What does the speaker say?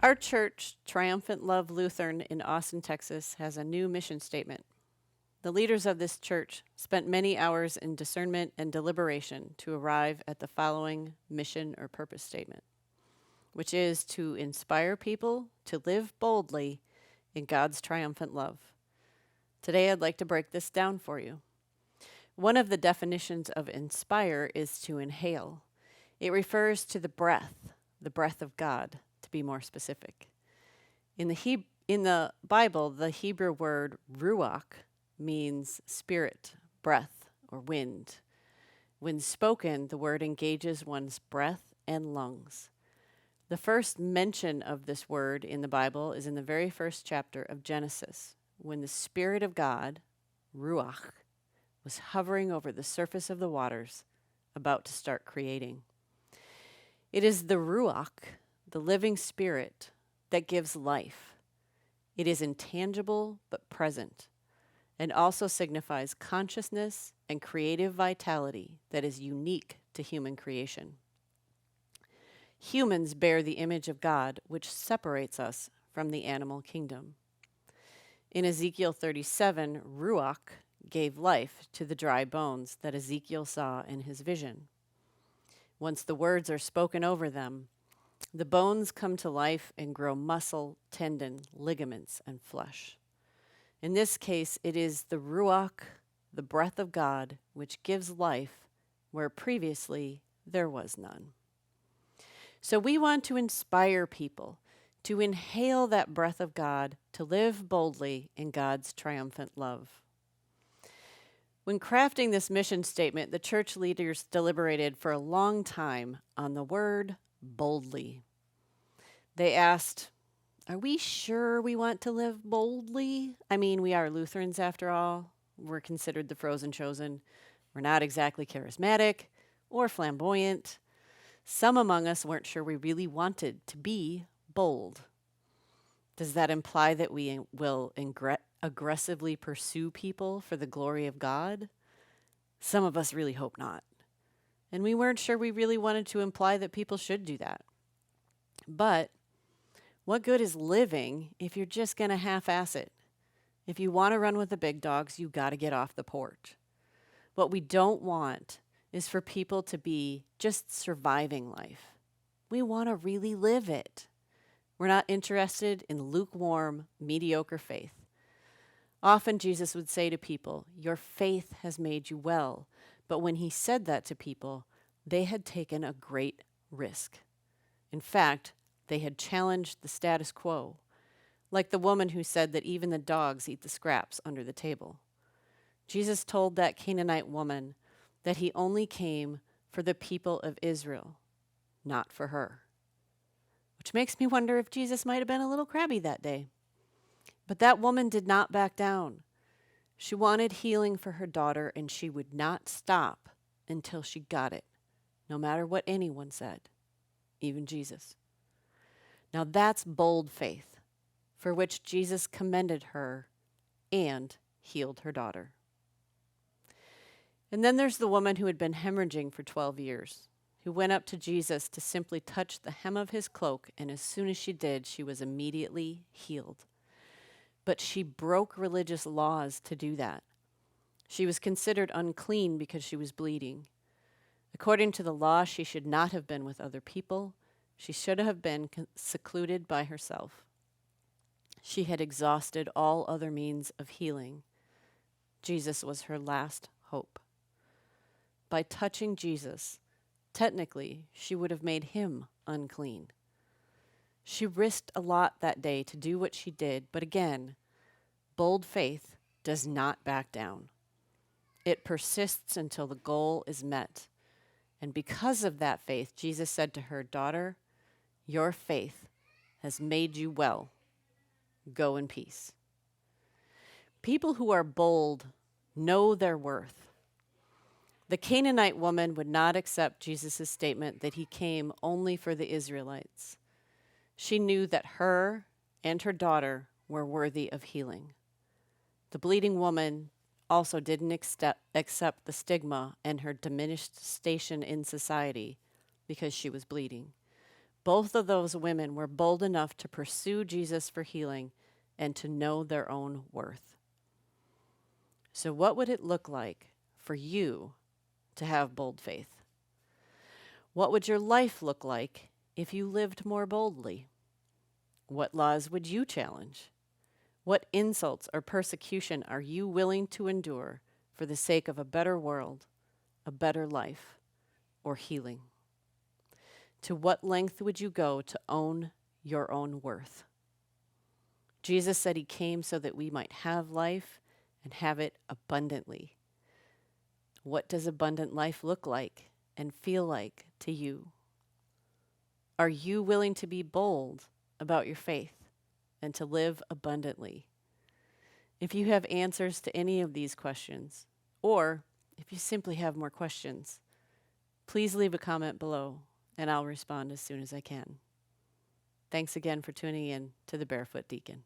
Our church, Triumphant Love Lutheran in Austin, Texas, has a new mission statement. The leaders of this church spent many hours in discernment and deliberation to arrive at the following mission or purpose statement, which is to inspire people to live boldly in God's triumphant love. Today, I'd like to break this down for you. One of the definitions of inspire is to inhale. It refers to the breath of God, to be more specific. In the Bible, the Hebrew word ruach means spirit, breath, or wind. When spoken, the word engages one's breath and lungs. The first mention of this word in the Bible is in the very first chapter of Genesis, when the Spirit of God, ruach, was hovering over the surface of the waters, about to start creating. It is the ruach, the living spirit, that gives life. It is intangible but present, and also signifies consciousness and creative vitality that is unique to human creation. Humans bear the image of God, which separates us from the animal kingdom. In Ezekiel 37, ruach gave life to the dry bones that Ezekiel saw in his vision. Once the words are spoken over them, the bones come to life and grow muscle, tendon, ligaments, and flesh. In this case, it is the ruach, the breath of God, which gives life where previously there was none. So we want to inspire people to inhale that breath of God, to live boldly in God's triumphant love. When crafting this mission statement, the church leaders deliberated for a long time on the word boldly. They asked, are we sure we want to live boldly? I mean, we are Lutherans after all. We're considered the frozen chosen. We're not exactly charismatic or flamboyant. Some among us weren't sure we really wanted to be bold. Does that imply that we will aggressively pursue people for the glory of God? Some of us really hope not. And we weren't sure we really wanted to imply that people should do that. But what good is living if you're just going to half-ass it? If you want to run with the big dogs, you got to get off the porch. What we don't want is for people to be just surviving life. We want to really live it. We're not interested in lukewarm, mediocre faith. Often Jesus would say to people, your faith has made you well. But when he said that to people, they had taken a great risk. In fact, they had challenged the status quo, like the woman who said that even the dogs eat the scraps under the table. Jesus told that Canaanite woman that he only came for the people of Israel, not for her. Which makes me wonder if Jesus might have been a little crabby that day. But that woman did not back down. She wanted healing for her daughter, and she would not stop until she got it, no matter what anyone said, even Jesus. Now that's bold faith, for which Jesus commended her and healed her daughter. And then there's the woman who had been hemorrhaging for 12 years, who went up to Jesus to simply touch the hem of his cloak, and as soon as she did, she was immediately healed. But she broke religious laws to do that. She was considered unclean because she was bleeding. According to the law, she should not have been with other people. She should have been secluded by herself. She had exhausted all other means of healing. Jesus was her last hope. By touching Jesus, technically, she would have made him unclean. She risked a lot that day to do what she did, but again, bold faith does not back down. It persists until the goal is met. And because of that faith, Jesus said to her, daughter, your faith has made you well. Go in peace. People who are bold know their worth. The Canaanite woman would not accept Jesus' statement that he came only for the Israelites. She knew that her and her daughter were worthy of healing. The bleeding woman also didn't accept the stigma and her diminished station in society because she was bleeding. Both of those women were bold enough to pursue Jesus for healing and to know their own worth. So what would it look like for you to have bold faith? What would your life look like if you lived more boldly? What laws would you challenge? What insults or persecution are you willing to endure for the sake of a better world, a better life, or healing? To what length would you go to own your own worth? Jesus said he came so that we might have life and have it abundantly. What does abundant life look like and feel like to you? Are you willing to be bold about your faith and to live abundantly? If you have answers to any of these questions, or if you simply have more questions, please leave a comment below and I'll respond as soon as I can. Thanks again for tuning in to the Barefoot Deacon.